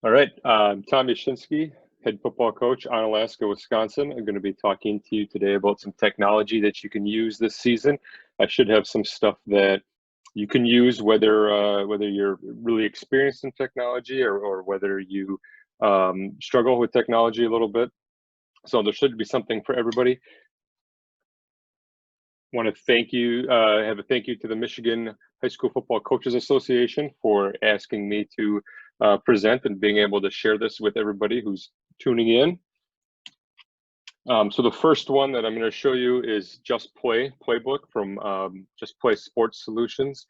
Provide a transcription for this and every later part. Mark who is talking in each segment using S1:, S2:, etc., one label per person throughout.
S1: All right, I'm Tom Yashinsky, head football coach, Onalaska, Wisconsin. I'm going to be talking to you today about some technology that you can use this season. I should have some stuff that you can use, whether you're really experienced in technology or whether you struggle with technology a little bit. So there should be something for everybody. Want to thank you, have a thank you to the Michigan High School Football Coaches Association for asking me to present and being able to share this with everybody who's tuning in. So the first one that I'm going to show you is Just Play Playbook from Just Play Sports Solutions.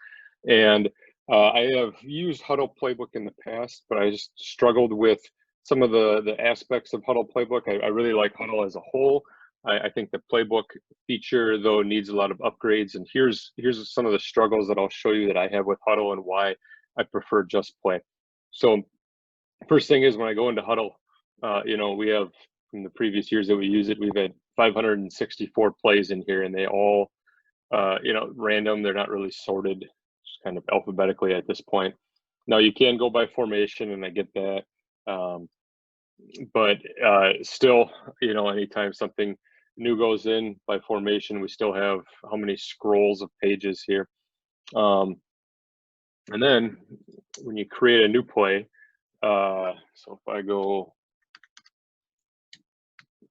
S1: And I have used Huddle Playbook in the past, but I just struggled with some of the aspects of Huddle Playbook. I really like Huddle as a whole. I think the Playbook feature, though, needs a lot of upgrades. And here's some of the struggles that I'll show you that I have with Huddle and why I prefer Just Play. So first thing is when I go into Huddle, we have from the previous years that we use it, we've had 564 plays in here, and they all, random. They're not really sorted, just kind of alphabetically at this point. Now you can go by formation, and I get that, but still, anytime something new goes in by formation, we still have how many scrolls of pages here. And then when you create a new play, so if I go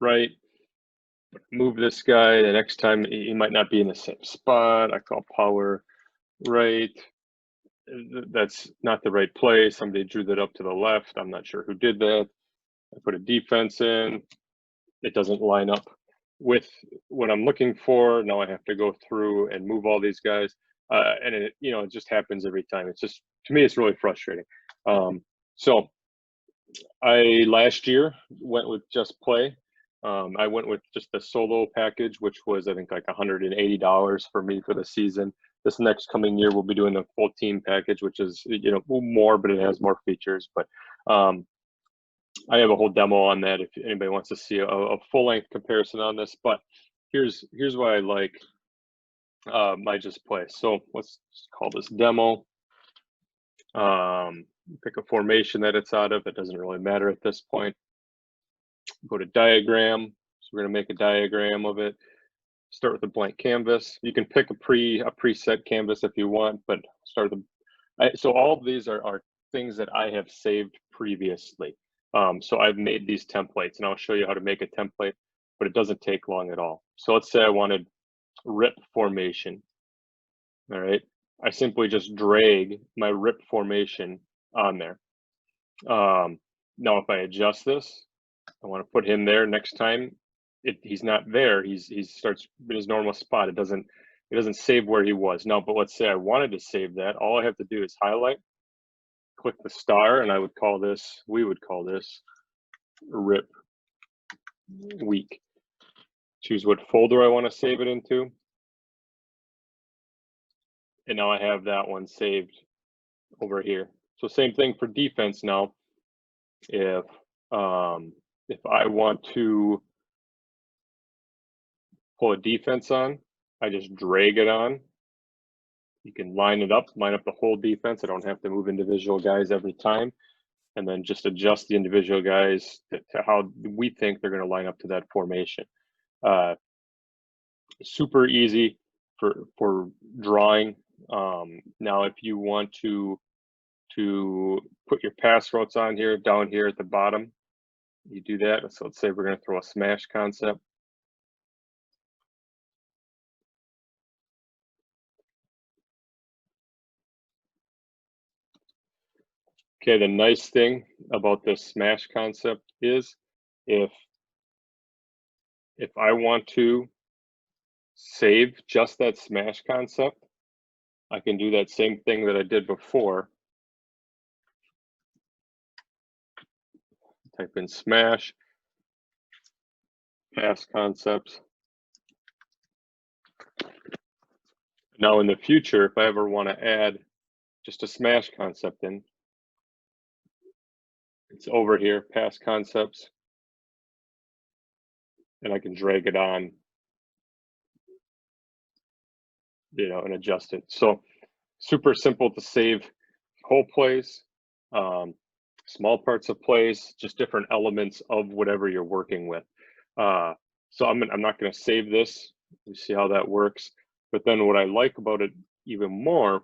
S1: right, move this guy, the next time he might not be in the same spot. I call power right. That's not the right play. Somebody drew that up to the left. I'm not sure who did that. I put a defense in. It doesn't line up with what I'm looking for. Now I have to go through and move all these guys. And it just happens every time. It's just, to me, it's really frustrating. So I last year went with Just Play. I went with just the solo package, which was I think like $180 for me for the season. This next coming year, we'll be doing the full team package, which is more, but it has more features. But I have a whole demo on that if anybody wants to see a full length comparison on this. But here's why I like my Just Play. So let's call this demo. Pick a formation that it's out of. It doesn't really matter at this point. Go to diagram. So we're going to make a diagram of it. Start with a blank canvas. You can pick a preset canvas if you want, but start with so all of these are things that I have saved previously. So I've made these templates, and I'll show you how to make a template, but it doesn't take long at all. So let's say I wanted rip formation. All right. I simply just drag my rip formation on there. Now, if I adjust this, I want to put him there next time. He's not there. He starts in his normal spot. It doesn't save where he was. Now, but let's say I wanted to save that. All I have to do is highlight, click the star, and we would call this rip week. Choose what folder I want to save it into. And now I have that one saved over here. So same thing for defense now. If I want to pull a defense on, I just drag it on. You can line up the whole defense. I don't have to move individual guys every time, and then just adjust the individual guys to how we think they're going to line up to that formation. Super easy for drawing. Now, if you want to put your pass routes on here, down here at the bottom, you do that. So let's say we're going to throw a smash concept. Okay, the nice thing about this smash concept is if I want to save just that smash concept, I can do that same thing that I did before. Type in smash, pass concepts. Now in the future, if I ever want to add just a smash concept in, it's over here, pass concepts, and I can drag it on, and adjust it. So super simple to save whole plays. small parts of plays, just different elements of whatever you're working with. So I'm not going to save this. You see how that works. But then what I like about it even more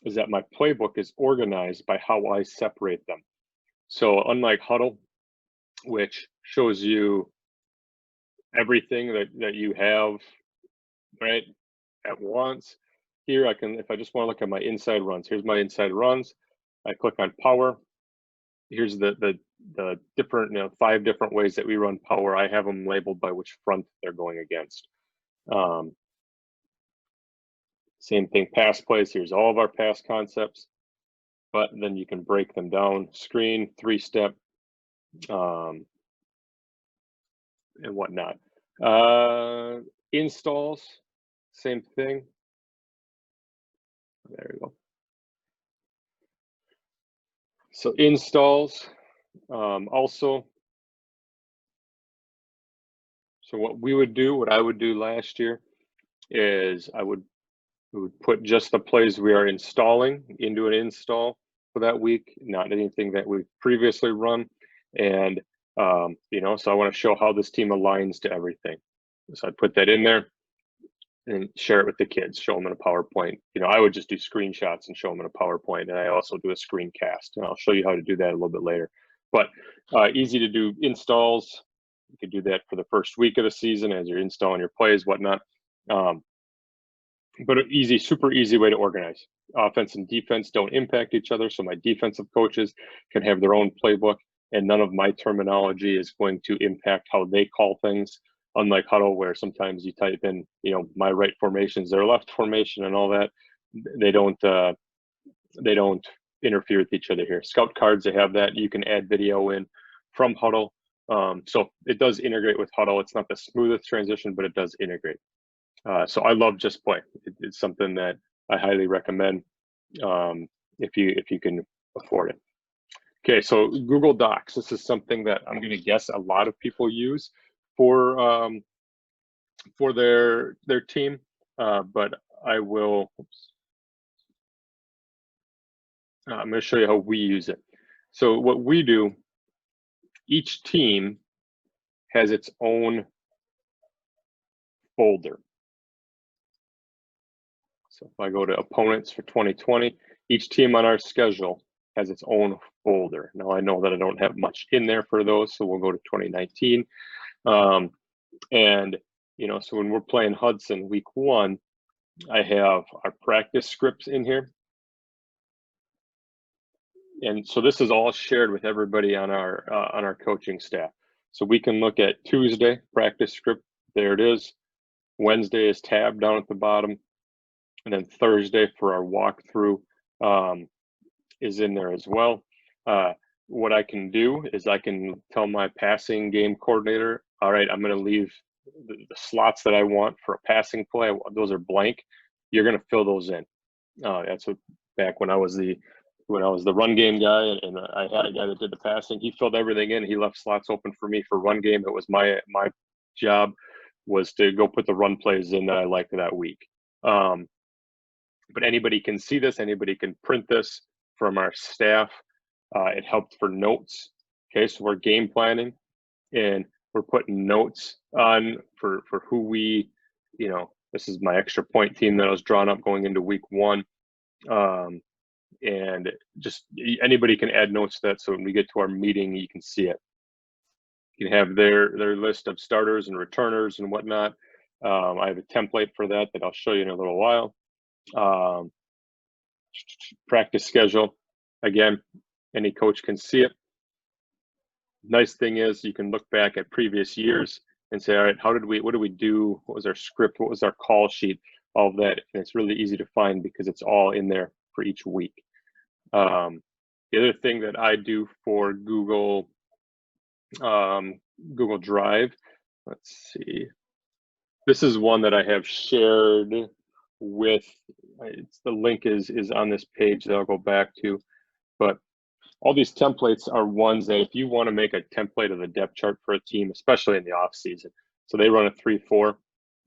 S1: is that my playbook is organized by how I separate them. So unlike Huddle, which shows you everything that you have, right, at once, here I can, if I just want to look at my inside runs, here's my inside runs. I click on power. Here's the different, 5 different ways that we run power. I have them labeled by which front they're going against. Same thing, pass plays. Here's all of our pass concepts, but then you can break them down: screen, 3-step, and whatnot. Installs, same thing. There we go. So installs, also. So what I would do last year is we would put just the plays we are installing into an install for that week, not anything that we've previously run. And, so I want to show how this team aligns to everything. So I'd put that in there and share it with the kids, show them in a PowerPoint. I would just do screenshots and show them in a PowerPoint. And I also do a screencast, and I'll show you how to do that a little bit later. But easy to do installs. You could do that for the first week of the season as you're installing your plays, whatnot. But an super easy way to organize. Offense and defense don't impact each other, so my defensive coaches can have their own playbook, and none of my terminology is going to impact how they call things. Unlike Huddle, where sometimes you type in, my right formation is their left formation and all that. They don't interfere with each other here. Scout cards, they have that. You can add video in from Huddle. So it does integrate with Huddle. It's not the smoothest transition, but it does integrate. So I love Just Play. It's something that I highly recommend if you can afford it. Okay, so Google Docs. This is something that I'm going to guess a lot of people use for their team, but I will. I'm going to show you how we use it. So what we do, each team has its own folder. So if I go to opponents for 2020, each team on our schedule has its own folder. Now I know that I don't have much in there for those, so we'll go to 2019. And so when we're playing Hudson week 1, I have our practice scripts in here. And so this is all shared with everybody on our coaching staff. So we can look at Tuesday practice script. There it is. Wednesday is tabbed down at the bottom. And then Thursday for our walkthrough is in there as well. What I can do is I can tell my passing game coordinator, all right, I'm going to leave the slots that I want for a passing play. Those are blank. You're going to fill those in. That's what back when I was the run game guy and I had a guy that did the passing. He filled everything in. He left slots open for me for run game. It was my job was to go put the run plays in that I liked that week. But anybody can see this. Anybody can print this from our staff. It helped for notes. Okay, so we're game planning and we're putting notes on for who we, this is my extra point team that I was drawn up going into week 1. And just anybody can add notes to that. So when we get to our meeting, you can see it. You can have their list of starters and returners and whatnot. I have a template for that I'll show you in a little while. Practice schedule, again, any coach can see it. Nice thing is you can look back at previous years and say, all right, what did we do? What was our script? What was our call sheet? All of that. And it's really easy to find because it's all in there for each week. The other thing that I do for Google Drive, let's see. This is one that I have shared with, the link is on this page that I'll go back to, but all these templates are ones that if you want to make a template of the depth chart for a team, especially in the off season, so they run a 3-4,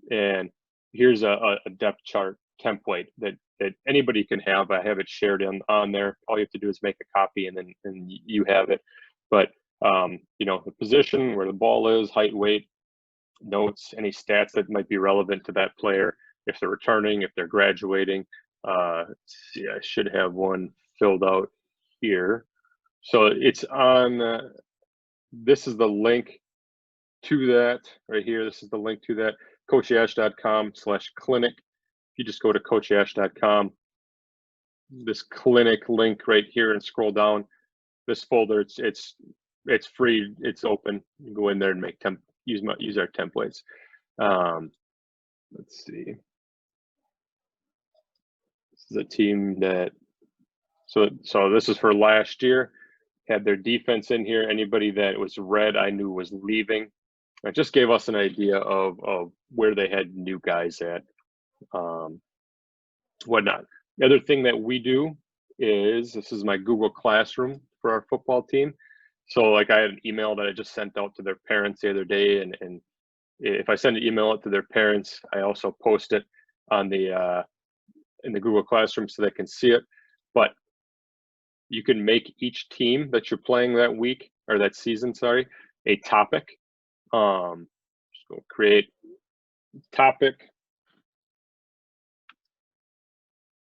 S1: and here's a depth chart template that anybody can have. I have it shared on there. All you have to do is make a copy, and then you have it. But you know, the position, where the ball is, height, weight, notes, any stats that might be relevant to that player, if they're returning, if they're graduating. Let's see, I should have one filled out here. So it's on, this is the link to that right here. This is the link to that, coachyash.com/clinic. If you just go to coachyash.com, this clinic link right here, and scroll down, this folder, it's free, it's open. You go in there and make use our templates. Let's see. This is a team that, so this is for last year. Had their defense in here. Anybody that was red, I knew was leaving. It just gave us an idea of where they had new guys at, whatnot. The other thing that we do is, this is my Google Classroom for our football team. So like, I had an email that I just sent out to their parents the other day, and if I send an email out to their parents, I also post it on the in the Google Classroom so they can see it. But you can make each team that you're playing that week, or that season, sorry, a topic. Just go create topic,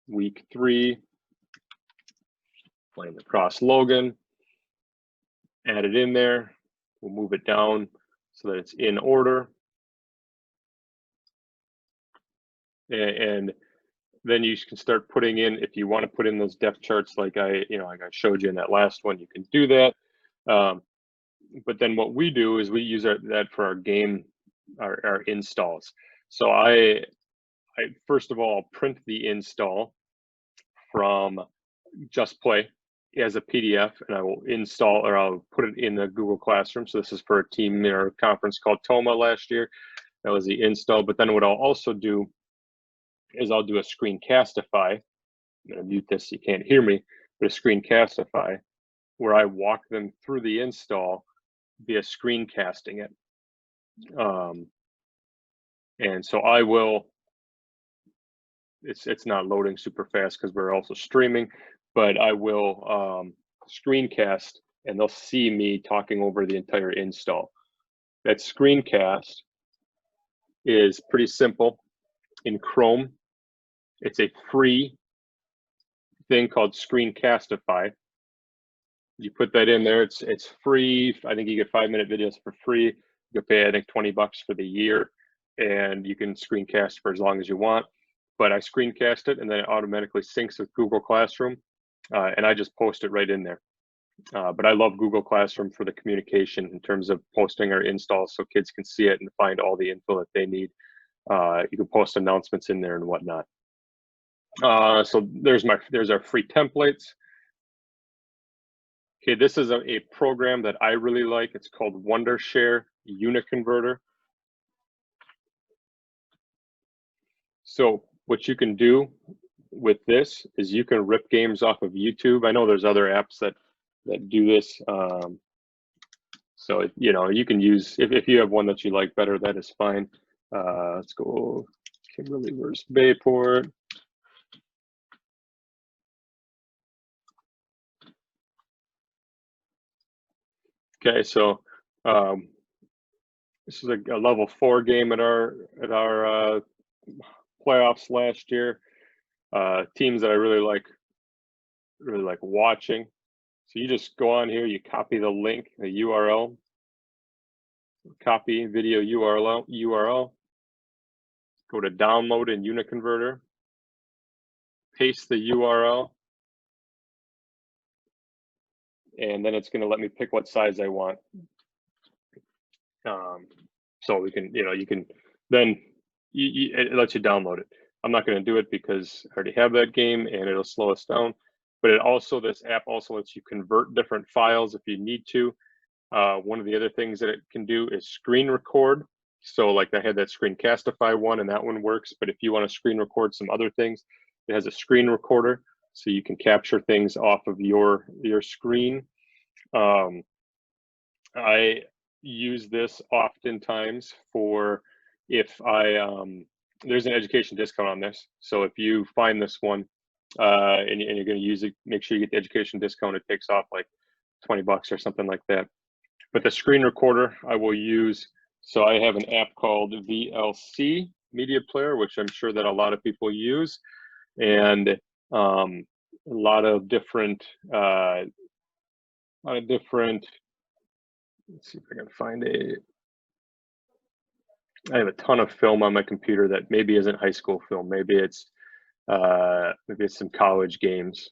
S1: week 3, playing across Logan. Add it in there. We'll move it down so that it's in order. And then you can start putting in, if you want to put in those depth charts like I showed you in that last one, you can do that. But then what we do is we use that for our game, our installs. So I first of all print the install from Just Play as a PDF, and I will install, or I'll put it in the Google Classroom. So this is for a team in our conference called Toma last year. That was the install. But then what I'll also do is I'll do a screencastify. I'm going to mute this so you can't hear me, but a screencastify where I walk them through the install via screencasting it. And so I will, it's not loading super fast because we're also streaming, but I will screencast, and they'll see me talking over the entire install. That screencast is pretty simple. In Chrome, it's a free thing called Screencastify. You put that in there, it's free. I think you get 5-minute videos for free. You can pay, I think, $20 for the year, and you can screencast for as long as you want. But I screencast it, and then it automatically syncs with Google Classroom, and I just post it right in there. But I love Google Classroom for the communication in terms of posting our installs so kids can see it and find all the info that they need. You can post announcements in there and whatnot. So there's our free templates. Okay, this is a program that I really like. It's called Wondershare Unit Converter. So what you can do with this is you can rip games off of YouTube. I know there's other apps that do this. So you can use, if you have one that you like better, that is fine. Let's go Kimberly versus Bayport. Okay, so this is a level 4 game at our playoffs last year. Teams that I really like watching. So you just go on here, you copy the link, the URL, copy video URL, go to download in Unit Converter, paste the URL, and then it's going to let me pick what size I want. So we can, you can then it lets you download it. I'm not going to do it because I already have that game and it'll slow us down. But this app also lets you convert different files if you need to. One of the other things that it can do is screen record. So like I had that Screencastify one, and that one works. But if you want to screen record some other things, it has a screen recorder, so you can capture things off of your screen. I use this oftentimes for if I there's an education discount on this. So if you find this one and you're going to use it, make sure you get the education discount. It takes off like 20 bucks or something like that. But the screen recorder I will use. So I have an app called VLC Media Player, which I'm sure that a lot of people use, and a lot of different. Let's see if I can find I have a ton of film on my computer that maybe isn't high school film. Maybe it's some college games.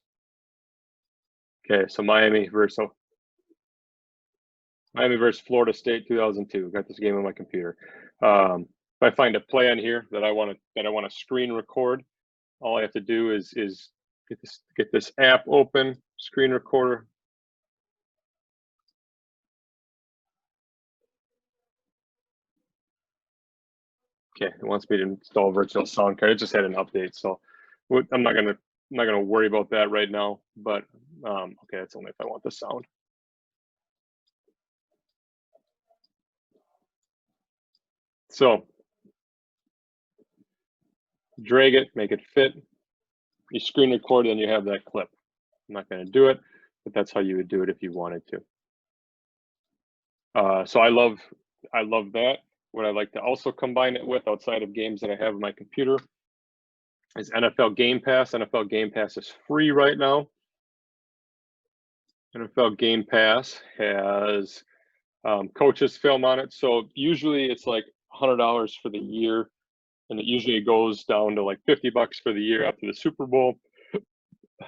S1: Okay, so Miami versus Florida State 2002. Got this game on my computer. If I find a play on here that I want to screen record, all I have to do is get this app open, screen recorder. Okay, it wants me to install a virtual sound card. It just had an update, so I'm not gonna worry about that right now. But okay, that's only if I want the sound. So drag it, make it fit. You screen record, and you have that clip. I'm not going to do it, but that's how you would do it if you wanted to. So I love that. What I like to also combine it with outside of games that I have on my computer is NFL Game Pass. NFL Game Pass is free right now. NFL Game Pass has coaches film on it. So usually it's like $100 for the year, and it usually goes down to like 50 bucks for the year after the Super Bowl.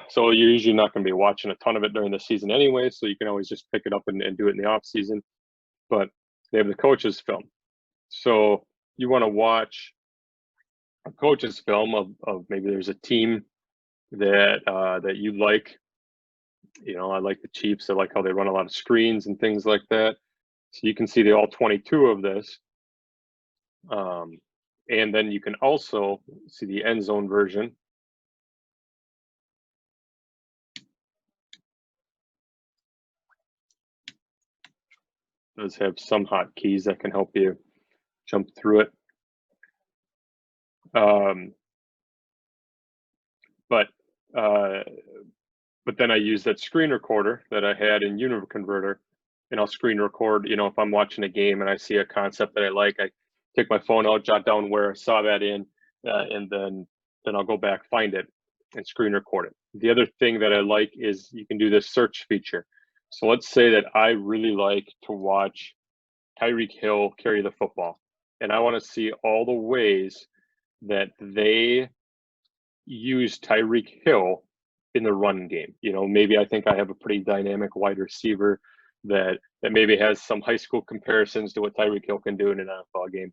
S1: So you're usually not going to be watching a ton of it during the season anyway, so you can always just pick it up and do it in the off season. But they have the coaches film. So you want to watch a coaches film of maybe there's a team that you like. You know, I like the Chiefs. I like how they run a lot of screens and things like that. So you can see the all 22 of this. And then you can also see the end zone version. It does have some hotkeys that can help you jump through it. But then I use that screen recorder that I had in Uniconverter, and I'll screen record. You know, if I'm watching a game and I see a concept that I like, I take my phone out, jot down where I saw that in, and then I'll go back, find it, and screen record it. The other thing that I like is you can do this search feature. So let's say that I really like to watch Tyreek Hill carry the football, and I want to see all the ways that they use Tyreek Hill in the run game. You know, maybe I think I have a pretty dynamic wide receiver that maybe has some high school comparisons to what Tyreek Hill can do in an NFL game.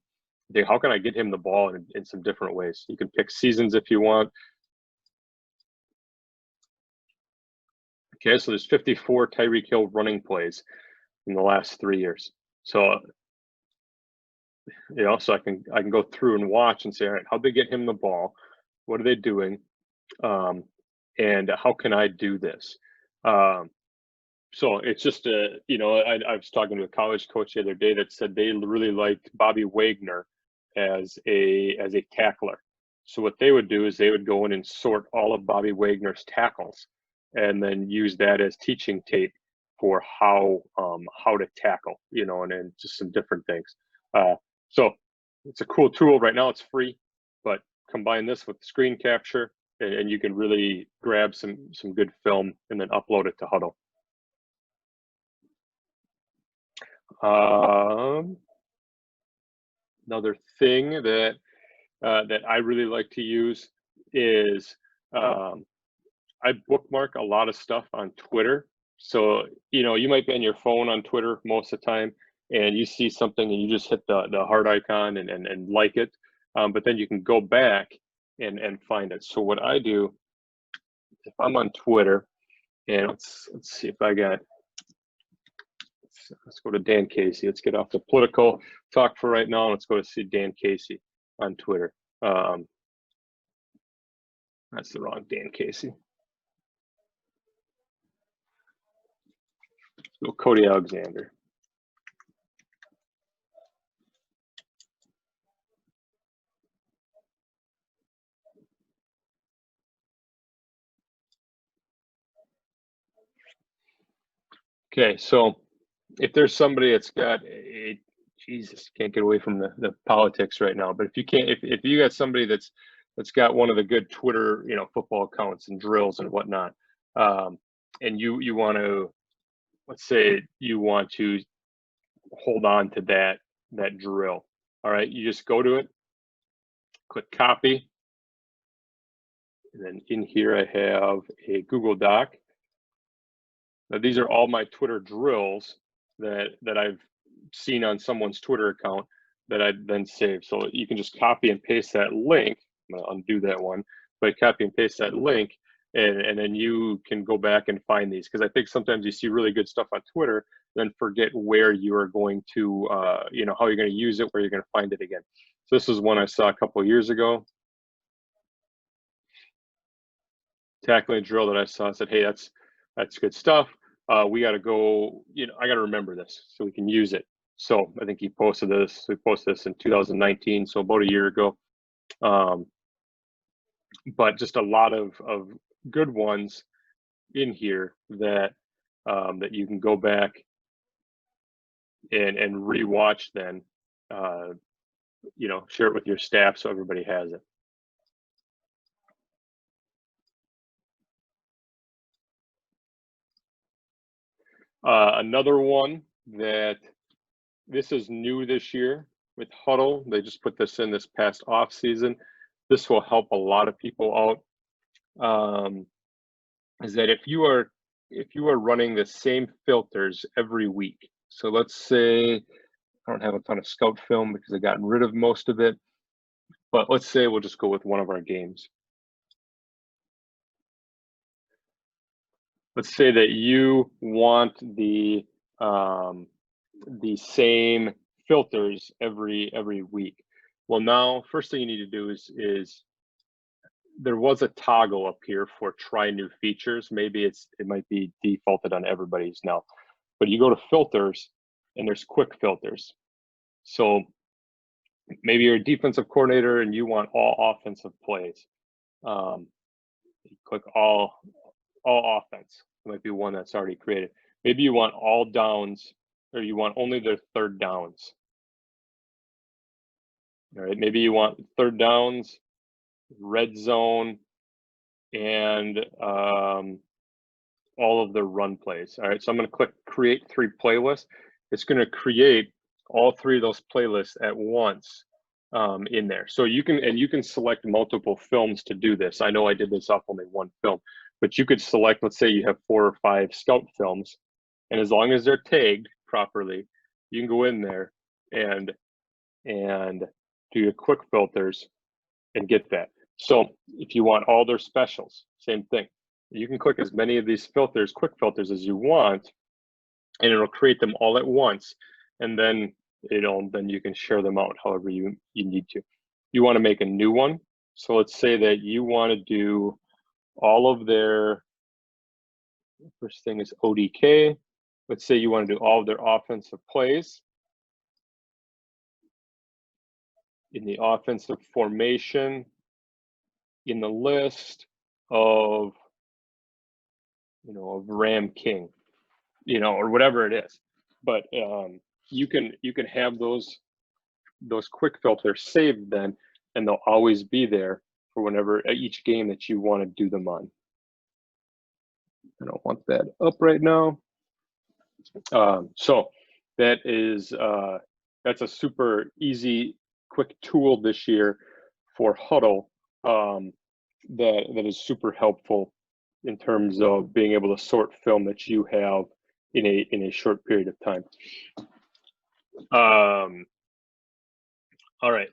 S1: How can I get him the ball in some different ways? You can pick seasons if you want. Okay, so there's 54 Tyreek Hill running plays in the last 3 years. So, you know, so I can go through and watch and say, all right, how'd they get him the ball? What are they doing? And how can I do this? So it's just you know, I was talking to a college coach the other day that said they really liked Bobby Wagner as a tackler. So what they would do is they would go in and sort all of Bobby Wagner's tackles, and then use that as teaching tape for how to tackle, you know, and then just some different things. So it's a cool tool. Right now it's free, but combine this with screen capture, and you can really grab some good film and then upload it to Huddle. Another thing that I really like to use is I bookmark a lot of stuff on Twitter. So, you know, you might be on your phone on Twitter most of the time, and you see something and you just hit the heart icon and like it. But then you can go back and find it. So what I do, if I'm on Twitter, and let's see if I got, let's go to Dan Casey. Let's get off the political talk for right now. Let's go to see Dan Casey on Twitter. That's the wrong Dan Casey. Let's go Cody Alexander. Okay, so if there's somebody that's got a, Jesus, can't get away from the politics right now, but if you can't, if you got somebody that's got one of the good Twitter, football accounts and drills and whatnot, and you want to, let's say you want to hold on to that drill. All right, you just go to it, click copy, and then in here I have a Google Doc. Now these are all my Twitter drills that I've seen on someone's Twitter account that I then save. So you can just copy and paste that link. I'm gonna undo that one, but copy and paste that link, and then you can go back and find these, because I think sometimes you see really good stuff on Twitter, then forget where you are going to, how you're going to use it, where you're going to find it again. So this is one I saw a couple of years ago. Tackling a drill that I saw, I said, hey, that's good stuff. We got to go, I got to remember this so we can use it. So I think he posted this. We posted this in 2019, so about a year ago. But just a lot of good ones in here that that you can go back and rewatch. Then share it with your staff so everybody has it. Another one that this is new this year with Huddle. They just put this in this past off season. This will help a lot of people out. Is that if you are running the same filters every week? So let's say I don't have a ton of scout film because I've gotten rid of most of it, but let's say we'll just go with one of our games. Let's say that you want the same filters every week. Well, now first thing you need to do is there was a toggle up here for try new features. Maybe it might be defaulted on everybody's now, but you go to filters and there's quick filters. So maybe you're a defensive coordinator and you want all offensive plays. You click all offense. It might be one that's already created. Maybe you want all downs, or you want only their third downs. All right, maybe you want third downs, red zone, and all of the run plays. All right, so I'm going to click create 3 playlists. It's going to create all 3 of those playlists at once in there. So you can select multiple films to do this. I know I did this off only one film, but you could select, let's say you have 4 or 5 scout films, and as long as they're tagged properly, you can go in there and do your quick filters and get that. So if you want all their specials, same thing. You can click as many of these filters, quick filters, as you want, and it'll create them all at once. And then then you can share them out however you need to. You want to make a new one. So let's say that you want to do all of their, first thing is ODK. Let's say you want to do all of their offensive plays. In the offensive formation, in the list of, of Ram King, or whatever it is. But you can have those quick filters saved then, and they'll always be there for whenever each game that you want to do them on. I don't want that up right now. So that is that's a super easy, quick tool this year for Huddle that is super helpful in terms of being able to sort film that you have in a short period of time. All right.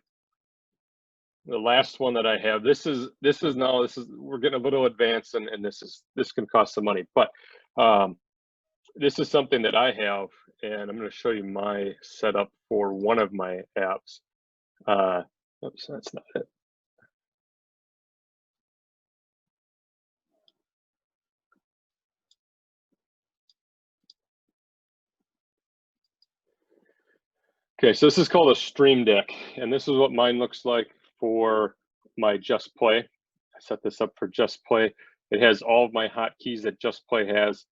S1: The last one that I have, we're getting a little advanced, and this can cost some money, but this is something that I have, and I'm going to show you my setup for one of my apps. Oops, that's not it. Okay, so this is called a Streamdeck, and this is what mine looks like for my Just Play. I set this up for Just Play. It has all of my hotkeys that Just Play has.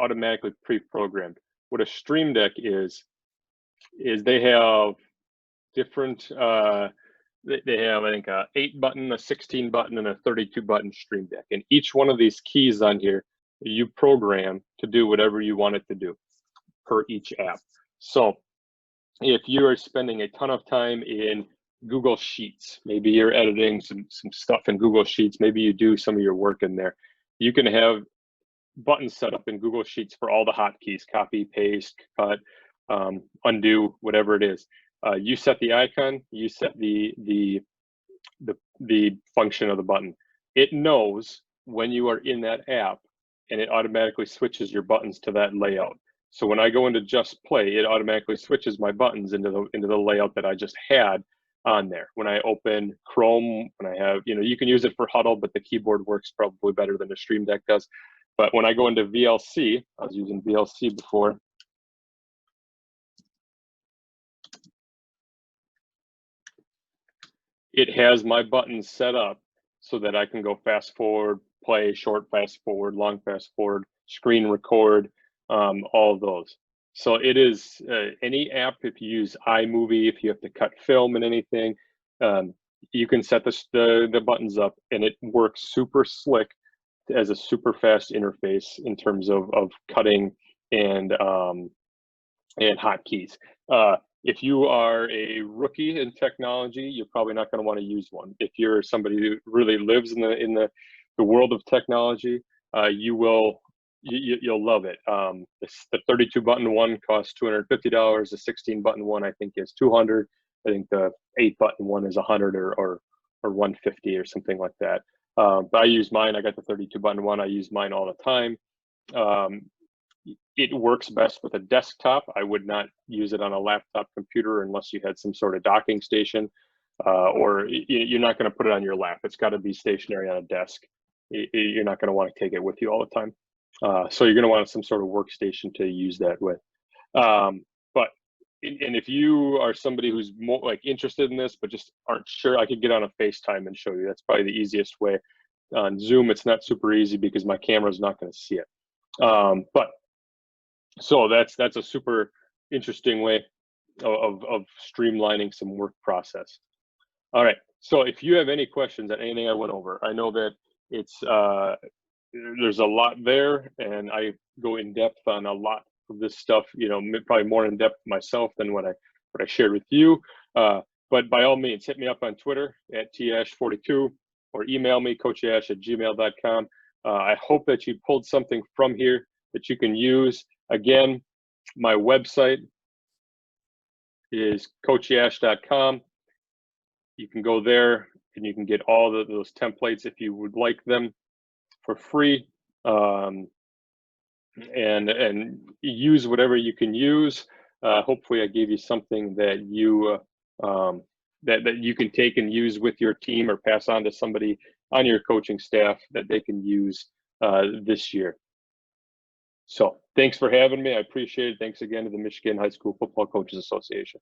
S1: automatically pre-programmed. What a Streamdeck is they have different, they have, I think, a 8 button, a 16 button, and a 32 button Streamdeck. And each one of these keys on here, you program to do whatever you want it to do per each app. So if you are spending a ton of time in Google Sheets, maybe you're editing some stuff in Google Sheets, maybe you do some of your work in there, you can have buttons set up in Google Sheets for all the hotkeys: copy, paste, cut, undo, whatever it is. You set the icon, you set the function of the button. It knows when you are in that app, and it automatically switches your buttons to that layout. So when I go into Just Play, it automatically switches my buttons into the layout that I just had on there. When I open Chrome, when I have, you can use it for Huddle, but the keyboard works probably better than the Streamdeck does. But when I go into VLC, I was using VLC before. It has my buttons set up so that I can go fast forward, play, short fast forward, long fast forward, screen record, all of those. So it is any app, if you use iMovie, if you have to cut film and anything, you can set the buttons up, and it works super slick as a super fast interface in terms of cutting and hotkeys. If you are a rookie in technology, you're probably not going to want to use one. If you're somebody who really lives in the world of technology, you'll love it. The 32 button one costs $250. The 16 button one, I think, is $200. I think the 8 button one is $100 or $150 or something like that. But I use mine. I got the 32 button one. I use mine all the time. It works best with a desktop. I would not use it on a laptop computer unless you had some sort of docking station, or you're not going to put it on your lap. It's got to be stationary on a desk. You're not going to want to take it with you all the time. So you're going to want some sort of workstation to use that with. And if you are somebody who's more like interested in this, but just aren't sure, I could get on a FaceTime and show you. That's probably the easiest way. On Zoom, it's not super easy because my camera is not going to see it. So that's a super interesting way of streamlining some work process. All right. So if you have any questions on anything I went over, I know that it's there's a lot there, and I go in depth on a lot of this stuff. Probably more in depth myself than what I shared with you. But by all means, hit me up on Twitter at tash42 or email me coachash@gmail.com. I hope that you pulled something from here that you can use. Again, my website is coachyash.com. You can go there and you can get all those templates if you would like them for free, and use whatever you can use. Hopefully I gave you something that you that you can take and use with your team or pass on to somebody on your coaching staff that they can use this year. So thanks for having me. I appreciate it. Thanks again to the Michigan High School Football Coaches Association.